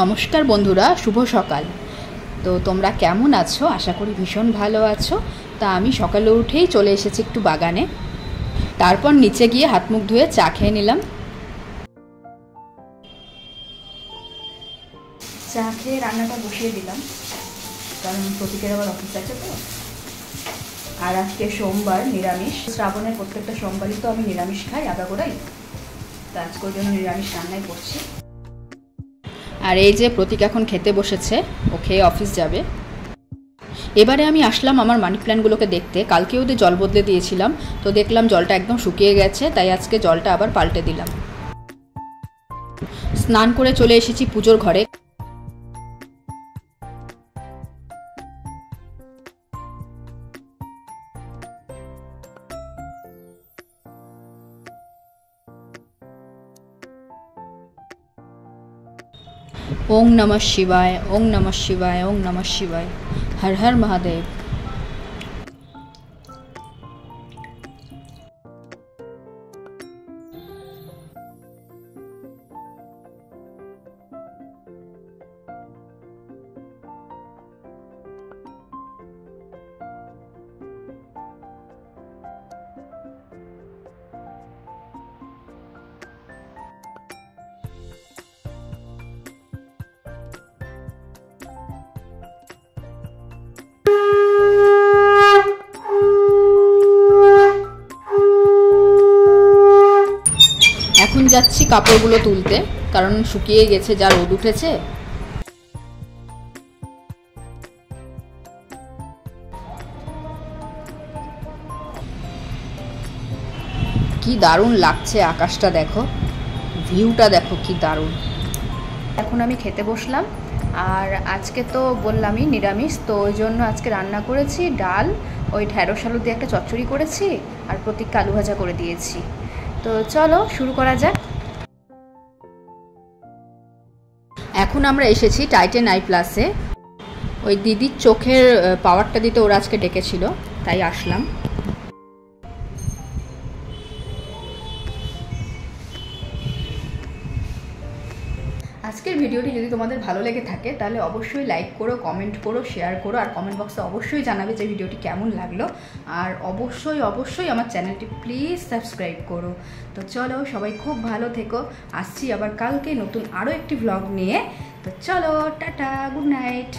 নমস্কার বন্ধুরা, শুভ সকাল। তো তোমরা কেমন আছো? আশা করি ভীষণ ভালো আছো। তা আমি সকালে উঠেই চলে এসেছি একটু বাগানে, তারপর নিচে গিয়ে হাত মুখ ধুয়ে চা খেয়ে নিলাম। চা খেয়ে রান্নাটা বসিয়ে দিলাম, কারণ প্রতীকের আবার অফিস আছে তো। আর আজকে সোমবার, নিরামিষ। শ্রাবণের প্রত্যেকটা সোমবারই তো আমি নিরামিষ খাই আগাগোড়াই, তো আজকের জন্য নিরামিষ রান্নাই করছি। আর এই যে প্রতীক এখন খেতে বসেছে, ও খেয়ে অফিস যাবে। এবারে আমি আসলাম আমার মানি প্ল্যান্টগুলোকে দেখতে। কালকে ওদের জল বদলে দিয়েছিলাম, তো দেখলাম জলটা একদম শুকিয়ে গেছে, তাই আজকে জলটা আবার পাল্টে দিলাম। স্নান করে চলে এসেছি পুজোর ঘরে। ওং নমঃ শিবায়, ওং নমঃ শিবায়, ওং নমঃ শিবায়, হর হর মহাদেব। এখন যাচ্ছি কাপড়গুলো তুলতে, কারণ শুকিয়ে গেছে, যা রোদ উঠেছে। কি দারুণ লাগছে আকাশটা, দেখো, ভিউটা দেখো কি দারুণ। এখন আমি খেতে বসলাম। আর আজকে তো বললামই নিরামিষ, তো ওই জন্য আজকে রান্না করেছি ডাল, ওই ঢ্যাঁড়স আলু দিয়ে একটা চচ্চড়ি করেছি, আর প্রতীককে আলু ভাজা করে দিয়েছি। তো চলো শুরু করা যাক। এখন আমরা এসেছি টাইটেন আই প্লাসে। ওই দিদির চোখের পাওয়ারটা দিতে ওরা আজকে ডেকেছিল, তাই আসলাম। আজকের ভিডিওটি যদি তোমাদের ভালো লেগে থাকে তাহলে অবশ্যই লাইক করো, কমেন্ট করো, শেয়ার করো, আর কমেন্ট বক্সে অবশ্যই জানাবে যে ভিডিওটি কেমন লাগলো। আর অবশ্যই অবশ্যই আমার চ্যানেলটি প্লিজ সাবস্ক্রাইব করো। তো চলো, সবাই খুব ভালো থেকো। আসছি আবার কালকে নতুন আরও একটি ভ্লগ নিয়ে। তো চলো, টাটা, গুড নাইট।